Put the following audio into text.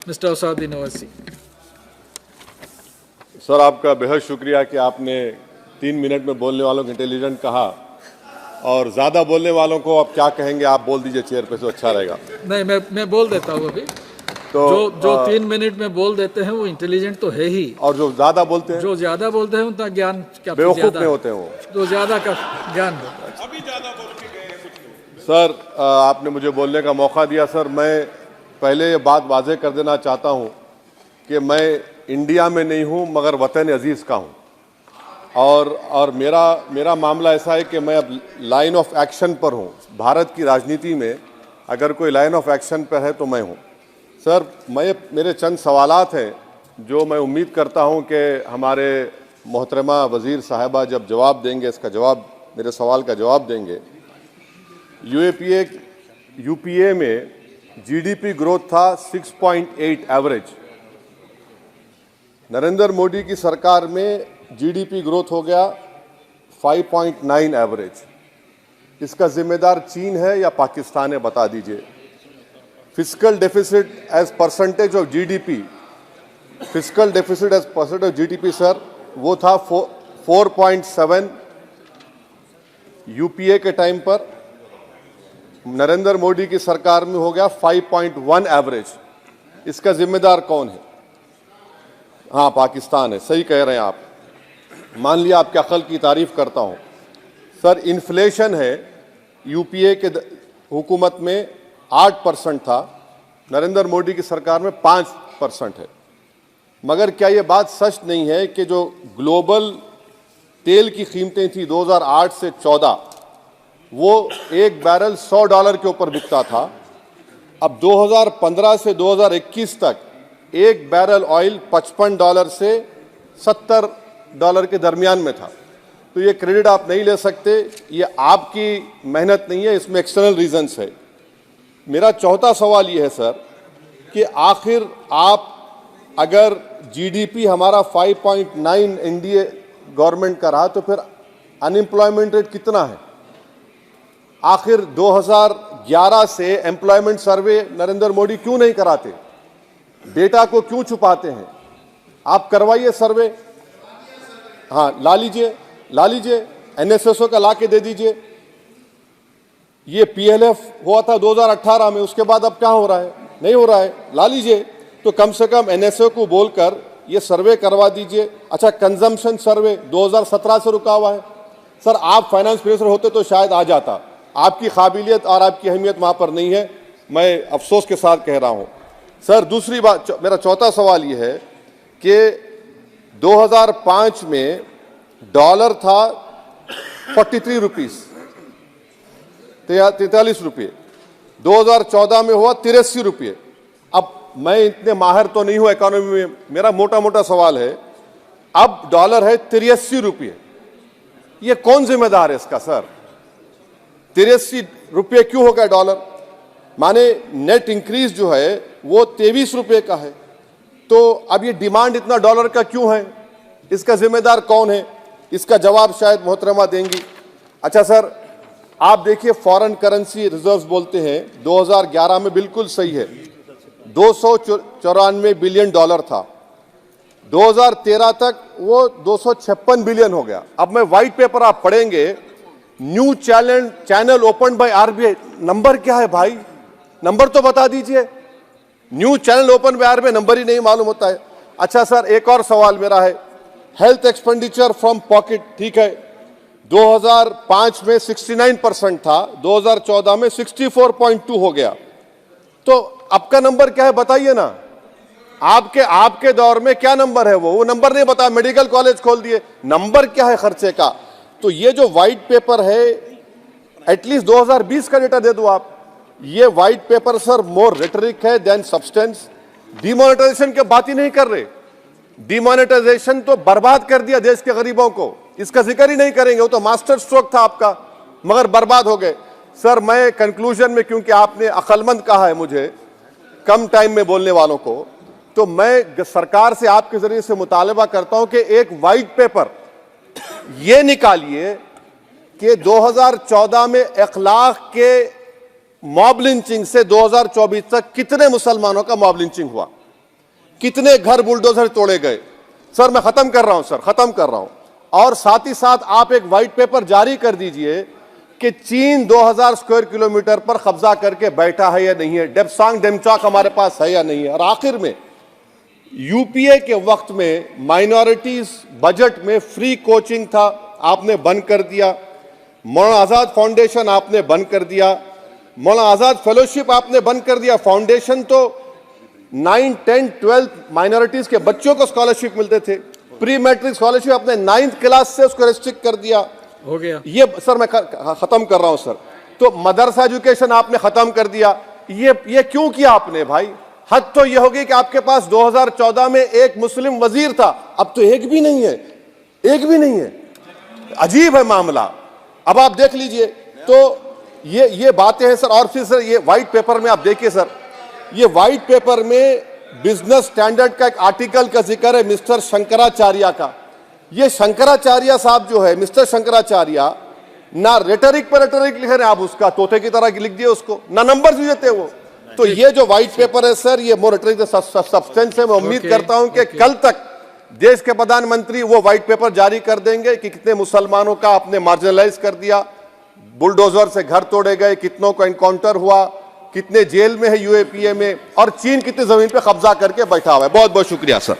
Mister Asaduddin Owaisi. Sir, आपका बेहद शुक्रिया कि आपने 3 मिनट में बोलने वालों को इंटेलिजेंट कहा, और ज़्यादा बोलने वालों को आप क्या कहेंगे आप बोल दीजिए चेयर पे, तो अच्छा रहेगा। नहीं, मैं बोल देता हूँ अभी। तो जो 3 मिनट में बोल देते हैं वो इंटेलिजेंट तो है ही, और जो ज़्यादा बोलते हैं जो ज्यादा बोलते हैं उनका ज्ञान क्या बेवकूफ़ नहीं होते हैं वो। जो ज्यादा का ज्ञान हो। सर, आपने मुझे बोलने का मौका दिया। सर, मैं पहले ये बात वाज़ेह कर देना चाहता हूँ कि मैं इंडिया में नहीं हूँ मगर वतन अजीज़ का हूँ, और मेरा मामला ऐसा है कि मैं अब लाइन ऑफ एक्शन पर हूँ। भारत की राजनीति में अगर कोई लाइन ऑफ एक्शन पर है तो मैं हूँ। सर, मेरे चंद सवालात हैं जो मैं उम्मीद करता हूँ कि हमारे मोहतरमा वज़ीर साहिबा जब जवाब देंगे, इसका जवाब, मेरे सवाल का जवाब देंगे। यूपीए में जीडीपी ग्रोथ था 6.8 एवरेज। नरेंद्र मोदी की सरकार में जीडीपी ग्रोथ हो गया 5.9 एवरेज। इसका जिम्मेदार चीन है या पाकिस्तान है, बता दीजिए। Fiscal deficit as percentage of GDP, fiscal deficit as percentage of GDP sir, वो था 4.7 यूपीए के टाइम पर। नरेंद्र मोदी की सरकार में हो गया 5.1 एवरेज। इसका जिम्मेदार कौन है? हाँ, पाकिस्तान है। सही कह रहे हैं आप। मान लिया आपके अकल की तारीफ करता हूं। सर, इन्फ्लेशन है यूपीए के हुकूमत में 8% था, नरेंद्र मोदी की सरकार में 5% है। मगर क्या ये बात सच नहीं है कि जो ग्लोबल तेल की कीमतें थी 2008 से 14, वो एक बैरल $100 के ऊपर बिकता था। अब 2015 से 2021 तक एक बैरल ऑयल $55 से $70 के दरमियान में था। तो ये क्रेडिट आप नहीं ले सकते, ये आपकी मेहनत नहीं है, इसमें एक्सटर्नल रीजंस है। मेरा चौथा सवाल ये है सर कि आखिर आप, अगर जीडीपी हमारा 5.9 एनडीए गवर्नमेंट का रहा, तो फिर अनएम्प्लॉयमेंट रेट कितना है? आखिर 2011 से एम्प्लॉयमेंट सर्वे नरेंद्र मोदी क्यों नहीं कराते? डेटा को क्यों छुपाते हैं? आप करवाइए सर्वे। हाँ, ला लीजिए एनएसएसओ का ला के दे दीजिए। ये पीएलएफ हुआ था 2018 में, उसके बाद अब क्या हो रहा है? नहीं हो रहा है। ला लीजिए। तो कम से कम एनएसओ को बोलकर ये सर्वे करवा दीजिए। अच्छा, कंजम्पशन सर्वे 2017 से रुका हुआ है। सर, आप फाइनेंस मिनिस्टर होते तो शायद आ जाता। आपकी काबिलियत और आपकी अहमियत वहां पर नहीं है, मैं अफसोस के साथ कह रहा हूं। सर, दूसरी बात, मेरा चौथा सवाल यह है कि 2005 में डॉलर था 43 रुपीस, 43 रुपये। 2014 में हुआ 83 रुपये। अब मैं इतने माहिर तो नहीं हूं इकोनॉमी में, मेरा मोटा मोटा सवाल है, अब डॉलर है 83 रुपये। ये कौन जिम्मेदार है इसका सर? 83 रुपये क्यों हो गया डॉलर? माने नेट इंक्रीज जो है वो 23 रुपये का है। तो अब ये डिमांड इतना डॉलर का क्यों है? इसका जिम्मेदार कौन है? इसका जवाब शायद मोहतरमा देंगी। अच्छा सर, आप देखिए, फॉरेन करेंसी रिजर्व्स बोलते हैं 2011 में, बिल्कुल सही है, 294 बिलियन डॉलर था। 2013 तक वो 256 बिलियन हो गया। अब मैं व्हाइट पेपर आप पढ़ेंगे, new channel open by RBI. Number क्या है भाई? नंबर तो बता दीजिए। New channel open by RBI, number ही नहीं मालूम होता है। अच्छा सर, एक और सवाल मेरा है, हेल्थ एक्सपेंडिचर फ्रॉम पॉकेट, ठीक है, 2005 में 69% था, 2014 में 64.2 हो गया। तो अब का नंबर क्या है बताइए ना। आपके दौर में क्या नंबर है? वो नंबर नहीं बताया, मेडिकल कॉलेज खोल दिए। नंबर क्या है खर्चे का? तो ये जो व्हाइट पेपर है, एटलीस्ट 2020 का डेटा दे दो आप। ये व्हाइट पेपर सर मोर रेटरिक है देन सब्सटेंस। डिमोनेटाइजेशन की बात ही नहीं कर रहे। डिमोनेटाइजेशन तो बर्बाद कर दिया देश के गरीबों को, इसका जिक्र ही नहीं करेंगे। वो तो मास्टर स्ट्रोक था आपका, मगर बर्बाद हो गए। सर, मैं कंक्लूजन में, क्योंकि आपने अक्लमंद कहा है मुझे कम टाइम में बोलने वालों को, तो मैं सरकार से आपके जरिए से मुतालबा करता हूं कि एक व्हाइट पेपर ये निकालिए कि 2014 में 1 लाख के मॉब लिंचिंग से 2024 तक कितने मुसलमानों का मॉब लिंचिंग हुआ। कितने घर बुलडोजर तोड़े गए। सर मैं खत्म कर रहा हूं, सर खत्म कर रहा हूं। और साथ ही साथ आप एक व्हाइट पेपर जारी कर दीजिए कि चीन 2000 स्क्वायर किलोमीटर पर कब्जा करके बैठा है या नहीं है, डेप्सांग डेमचॉक हमारे पास है या नहीं है। और आखिर में यूपीए के वक्त में माइनॉरिटीज बजट में फ्री कोचिंग था, आपने बंद कर दिया। मौलाना आजाद फाउंडेशन आपने बंद कर दिया। मौलाना आजाद फेलोशिप आपने बंद कर दिया। फाउंडेशन तो 9, 10, 12 माइनॉरिटीज के बच्चों को स्कॉलरशिप मिलते थे। प्री मैट्रिक स्कॉलरशिप आपने 9th क्लास से उसको रेस्ट्रिक्ट कर दिया। हो गया ये सर मैं खत्म कर रहा हूं सर। तो मदरसा एजुकेशन आपने खत्म कर दिया। ये क्यों किया आपने भाई? हद तो ये होगी कि आपके पास 2014 में एक मुस्लिम वजीर था, अब तो एक भी नहीं है, एक भी नहीं है। अजीब है मामला। अब आप देख लीजिए तो ये बातें हैं सर। और फिर सर ये व्हाइट पेपर में आप देखिए सर, ये व्हाइट पेपर में बिजनेस स्टैंडर्ड का एक आर्टिकल का जिक्र है मिस्टर शंकराचार्य का। ये शंकराचार्य साहब जो है, मिस्टर शंकराचार्य, ना रेटरिक पर रेटरिक लिख रहे हैं आप, उसका तोते की तरह लिख दिए उसको, ना नंबर भी देते वो। तो ये जो व्हाइट पेपर है सर, ये मोर रेटरिक सब्सटेंस है। मैं उम्मीद करता हूं कि कल तक देश के प्रधानमंत्री वो व्हाइट पेपर जारी कर देंगे कि कितने मुसलमानों का आपने मार्जिनलाइज कर दिया, बुलडोजर से घर तोड़े गए, कितनों का एनकाउंटर हुआ, कितने जेल में है यूएपीए में, और चीन कितनी जमीन पे कब्जा करके बैठा हुआ है। बहुत बहुत शुक्रिया सर।